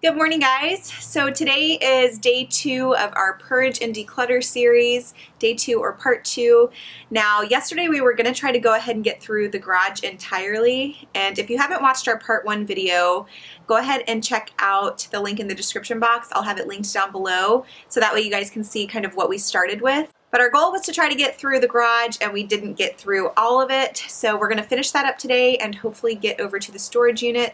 Good morning, guys. So today is day 2 of our Purge and Declutter series, day 2 or part 2. Now, yesterday we were going to try to go ahead and get through the garage entirely. And if you haven't watched our part 1 video, go ahead and check out the link in the description box. I'll have it linked down below so that way you guys can see kind of what we started with. But our goal was to try to get through the garage and we didn't get through all of it. So we're going to finish that up today and hopefully get over to the storage unit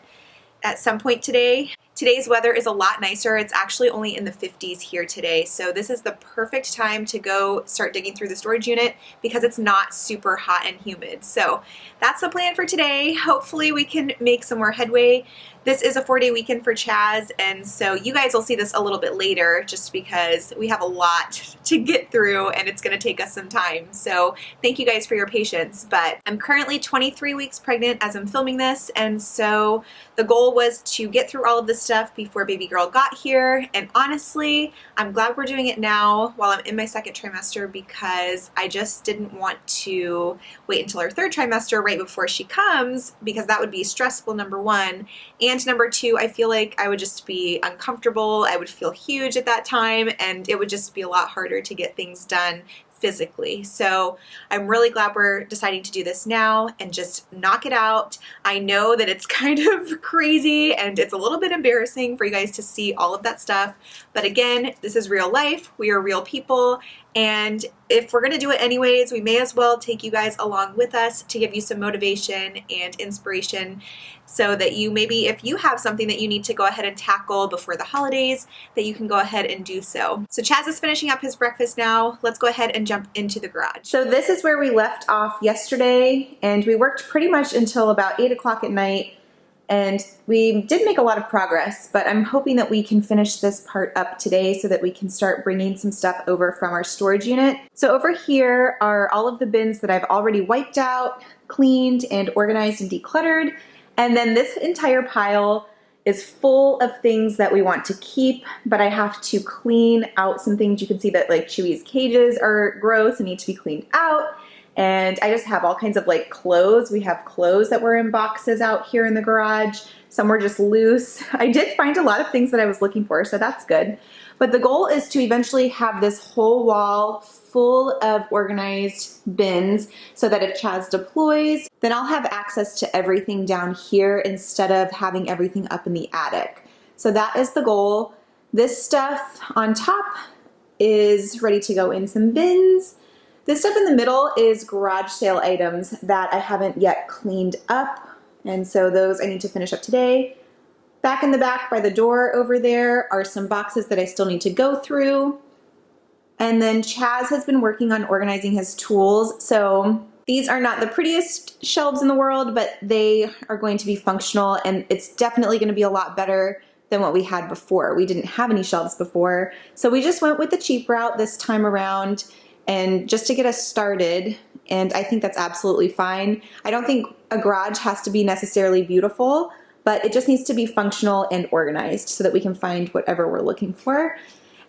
at some point today. Today's weather is a lot nicer. It's actually only in the 50s here today. So this is the perfect time to go start digging through the storage unit because it's not super hot and humid. So that's the plan for today. Hopefully we can make some more headway. This is a 4-day weekend for Chaz, and so you guys will see this a little bit later just because we have a lot to get through and it's going to take us some time. So thank you guys for your patience. But I'm currently 23 weeks pregnant as I'm filming this, and so the goal was to get through all of this stuff before baby girl got here. And honestly, I'm glad we're doing it now while I'm in my 2nd trimester because I just didn't want to wait until our 3rd trimester right before she comes because that would be stressful, number 1. And number 2, I feel like I would just be uncomfortable. I would feel huge at that time and it would just be a lot harder to get things done physically. So I'm really glad we're deciding to do this now and just knock it out. I know that it's kind of crazy and it's a little bit embarrassing for you guys to see all of that stuff. But again, this is real life. We are real people. And if we're going to do it anyways, we may as well take you guys along with us to give you some motivation and inspiration so that you maybe, if you have something that you need to go ahead and tackle before the holidays, that you can go ahead and do so. So Chaz is finishing up his breakfast now. Let's go ahead and jump into the garage. So this is where we left off yesterday, and we worked pretty much until about 8 o'clock at night. And we did make a lot of progress, but I'm hoping that we can finish this part up today so that we can start bringing some stuff over from our storage unit. So over here are all of the bins that I've already wiped out, cleaned, and organized and decluttered. And then this entire pile is full of things that we want to keep, but I have to clean out some things. You can see that like Chewy's cages are gross and need to be cleaned out. And I just have all kinds of like clothes. We have clothes that were in boxes out here in the garage. Some were just loose. I did find a lot of things that I was looking for, so that's good. But the goal is to eventually have this whole wall full of organized bins so that if Chaz deploys, then I'll have access to everything down here instead of having everything up in the attic. So that is the goal. This stuff on top is ready to go in some bins. This stuff in the middle is garage sale items that I haven't yet cleaned up, and so those I need to finish up today. Back in the back by the door over there are some boxes that I still need to go through. And then Chaz has been working on organizing his tools. So these are not the prettiest shelves in the world, but they are going to be functional, and it's definitely going to be a lot better than what we had before. We didn't have any shelves before, so we just went with the cheap route this time around. And just to get us started, and I think that's absolutely fine. I don't think a garage has to be necessarily beautiful, but it just needs to be functional and organized so that we can find whatever we're looking for.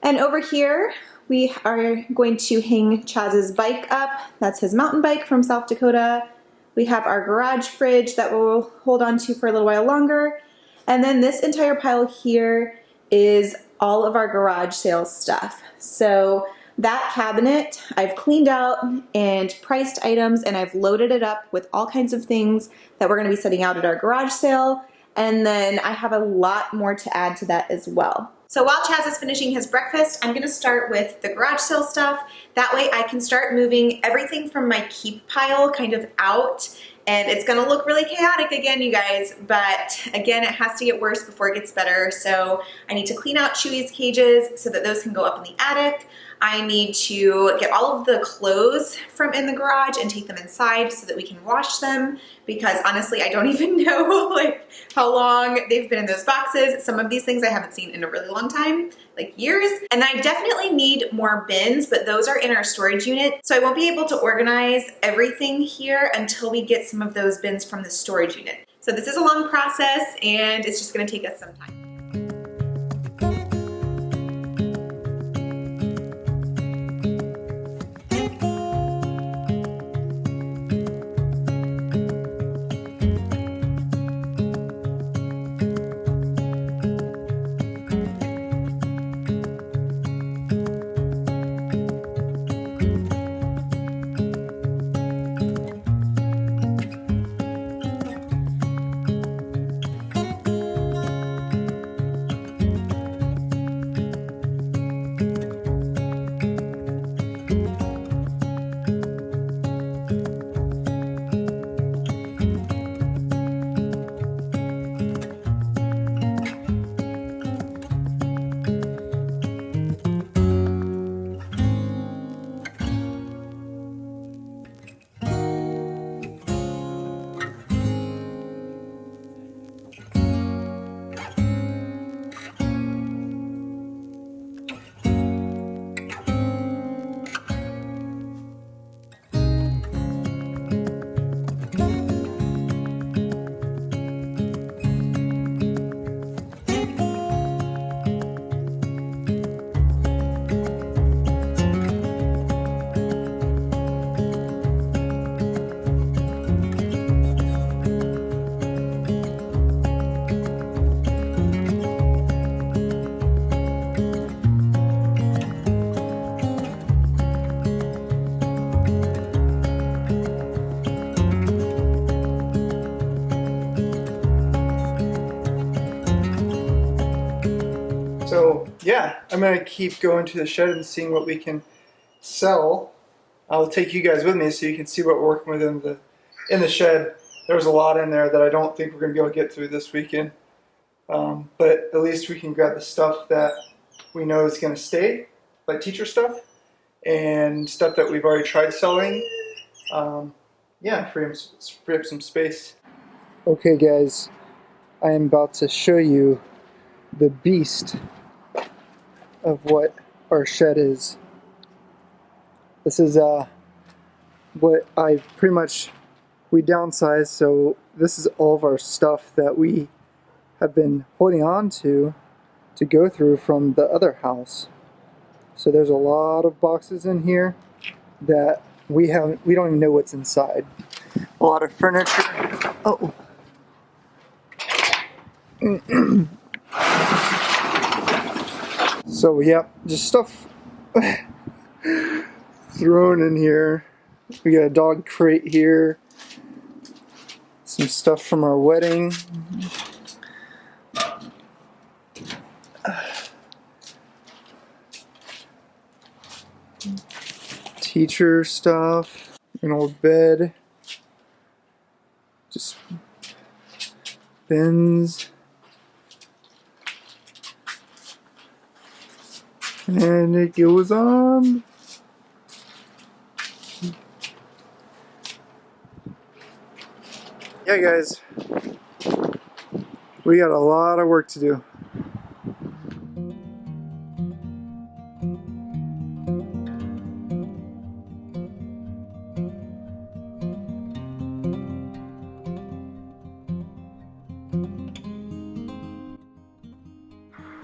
And over here, we are going to hang Chaz's bike up. That's his mountain bike from South Dakota. We have our garage fridge that we'll hold on to for a little while longer. And then this entire pile here is all of our garage sale stuff. So that cabinet I've cleaned out and priced items, and I've loaded it up with all kinds of things that we're going to be setting out at our garage sale. And then I have a lot more to add to that as well. So while Chaz is finishing his breakfast, I'm going to start with the garage sale stuff. That way I can start moving everything from my keep pile kind of out. And it's going to look really chaotic again, you guys, but again, it has to get worse before it gets better. So I need to clean out Chewy's cages so that those can go up in the attic. I need to get all of the clothes from in the garage and take them inside so that we can wash them, because honestly, I don't even know like how long they've been in those boxes. Some of these things I haven't seen in a really long time, like years. And I definitely need more bins, but those are in our storage unit. So I won't be able to organize everything here until we get some of those bins from the storage unit. So this is a long process and it's just gonna take us some time. So yeah, I'm gonna keep going to the shed and seeing what we can sell. I'll take you guys with me so you can see what we're working with in the shed. There's a lot in there that I don't think we're gonna be able to get through this weekend. But at least we can grab the stuff that we know is gonna stay, like teacher stuff, and stuff that we've already tried selling. Yeah, free up some space. Okay guys, I am about to show you the beast of what our shed is. This is what we downsized, so this is all of our stuff that we have been holding on to go through from the other house. So there's a lot of boxes in here that we don't even know what's inside. A lot of furniture. Oh. So yeah, just stuff thrown in here. We got a dog crate here. Some stuff from our wedding. Teacher stuff. An old bed. Just bins. And it goes on. Yeah guys, we got a lot of work to do.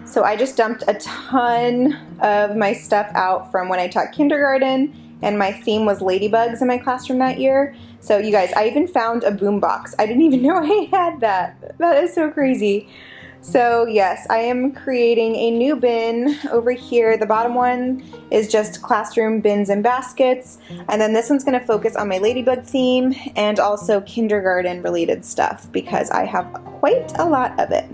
So I just dumped a ton of my stuff out from when I taught kindergarten, and my theme was ladybugs in my classroom that year. So you guys, I even found a boom box. I didn't even know I had that. That is so crazy. So yes, I am creating a new bin over here. The bottom one is just classroom bins and baskets, and then this one's gonna focus on my ladybug theme and also kindergarten related stuff because I have quite a lot of it.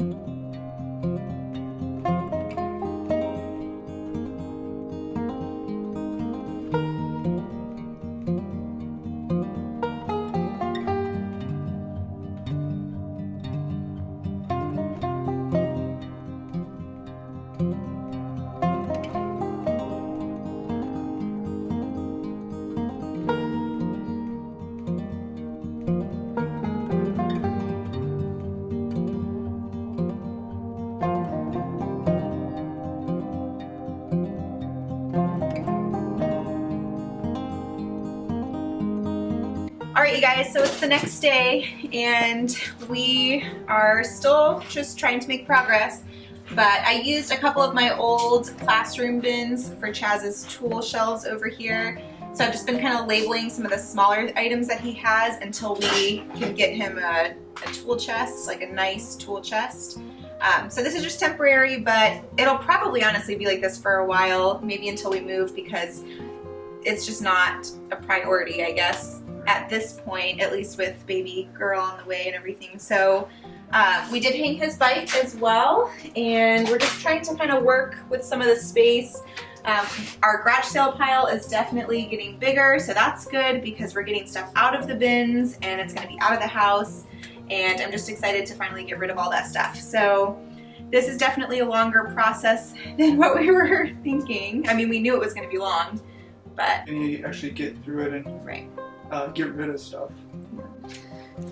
Alright you guys, so it's the next day and we are still just trying to make progress, but I used a couple of my old classroom bins for Chaz's tool shelves over here. So I've just been kind of labeling some of the smaller items that he has until we can get him a tool chest, like a nice tool chest. So this is just temporary, but it'll probably honestly be like this for a while, maybe until we move, because it's just not a priority, I guess, at this point, at least with baby girl on the way and everything. So we did hang his bike as well, and we're just trying to kind of work with some of the space. Our garage sale pile is definitely getting bigger, so that's good because we're getting stuff out of the bins and it's going to be out of the house, and I'm just excited to finally get rid of all that stuff. So this is definitely a longer process than what we were thinking. I mean, we knew it was going to be long, but you actually get through it and right. Get rid of stuff.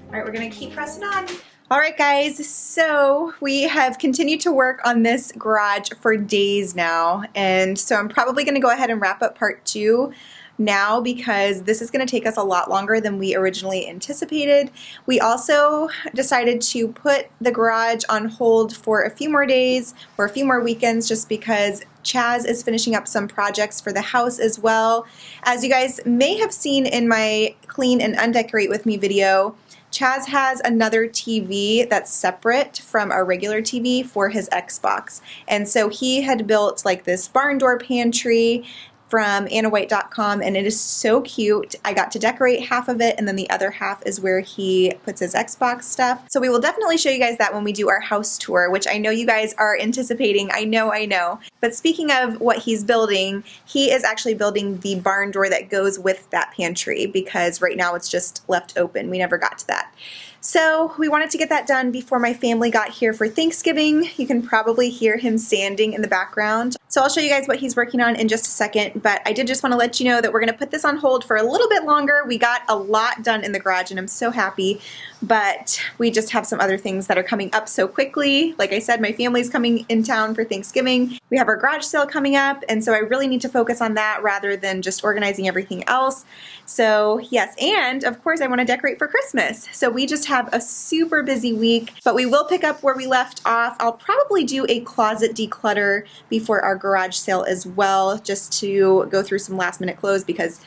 Alright, we're going to keep pressing on. Alright guys, so we have continued to work on this garage for days now, and so I'm probably going to go ahead and wrap up part 2 now because this is going to take us a lot longer than we originally anticipated. We also decided to put the garage on hold for a few more days or a few more weekends just because Chaz is finishing up some projects for the house as well. As you guys may have seen in my clean and undecorate with me video, Chaz has another TV that's separate from our regular TV for his Xbox. And so he had built like this barn door pantry from annawhite.com, and it is so cute. I got to decorate half of it, and then the other half is where he puts his Xbox stuff. So we will definitely show you guys that when we do our house tour, which I know you guys are anticipating. I know. But speaking of what he's building, he is actually building the barn door that goes with that pantry, because right now it's just left open. We never got to that. So we wanted to get that done before my family got here for Thanksgiving. You can probably hear him sanding in the background. So I'll show you guys what he's working on in just a second, but I did just want to let you know that we're going to put this on hold for a little bit longer. We got a lot done in the garage and I'm so happy, but we just have some other things that are coming up so quickly. Like I said, my family's coming in town for Thanksgiving. We have our garage sale coming up, and so I really need to focus on that rather than just organizing everything else. So yes, and of course I want to decorate for Christmas. So we just have a super busy week, but we will pick up where we left off. I'll probably do a closet declutter before our garage sale as well, just to go through some last minute clothes, because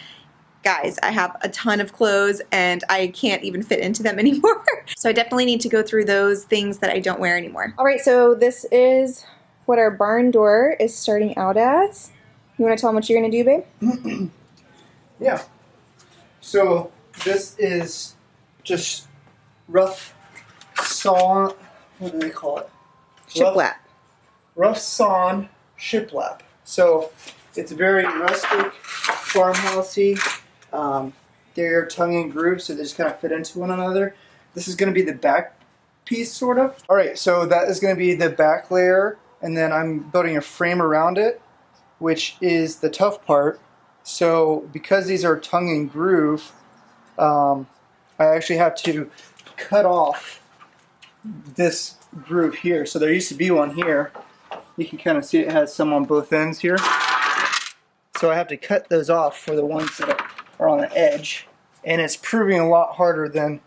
guys, I have a ton of clothes and I can't even fit into them anymore. So I definitely need to go through those things that I don't wear anymore. All right, so this is what our barn door is starting out as. You want to tell them what you're going to do, babe? Yeah. So this is just rough sawn, what do they call it? Shiplap. Rough sawn shiplap. So it's very rustic, farmhousey. They're tongue and groove, so they just kind of fit into one another. This is going to be the back piece, sort of. All right, so that is going to be the back layer, and then I'm building a frame around it, which is the tough part. So because these are tongue and groove, I actually have to cut off this groove here. So there used to be one here. You can kind of see it has some on both ends here. So I have to cut those off for the ones that are on the edge. And it's proving a lot harder than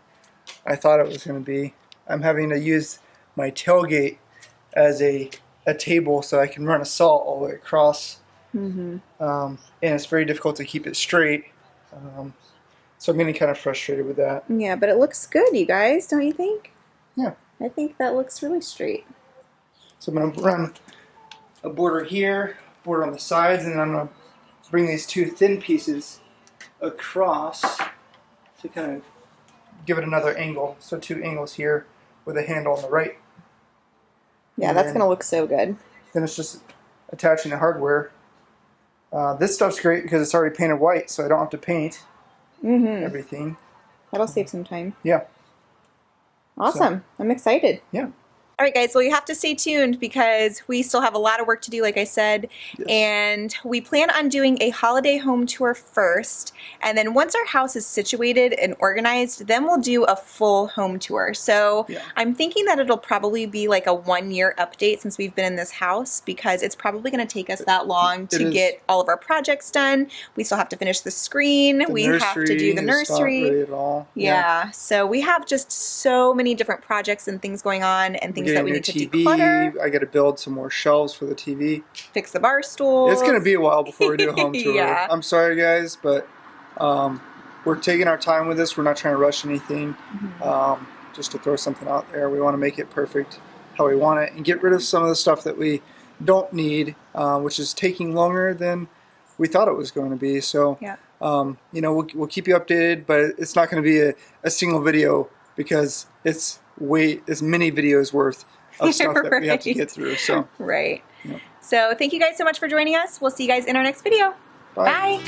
I thought it was going to be. I'm having to use my tailgate as a table so I can run a saw all the way across. And it's very difficult to keep it straight. So I'm getting kind of frustrated with that. Yeah, but it looks good, you guys, don't you think? Yeah. I think that looks really straight. So I'm going to run a border here, border on the sides, and then I'm going to bring these two thin pieces across to kind of give it another angle. So two angles here with a handle on the right. Yeah, and that's going to look so good. Then it's just attaching the hardware. This stuff's great because it's already painted white, so I don't have to paint everything. That'll save some time. Yeah. Awesome. So, I'm excited. Yeah. All right, guys, well, you have to stay tuned because we still have a lot of work to do, like I said, and we plan on doing a holiday home tour first, and then once our house is situated and organized, then we'll do a full home tour. So I'm thinking that it'll probably be like a 1-year update since we've been in this house, because it's probably going to take us that long to get all of our projects done. We still have to finish the screen. We have to do the nursery. Not really at all. Yeah, so we have just so many different projects and things going on, and things that we need to declutter. I got to build some more shelves for the TV. Fix the bar stools. It's going to be a while before we do a home tour. Yeah. I'm sorry, guys, but we're taking our time with this. We're not trying to rush anything. Just to throw something out there. We want to make it perfect how we want it and get rid of some of the stuff that we don't need, which is taking longer than we thought it was going to be. So, you know, we'll keep you updated, but it's not going to be a single video because it's many videos worth of stuff that we have to get through. So So thank you guys so much for joining us. We'll see you guys in our next video. Bye.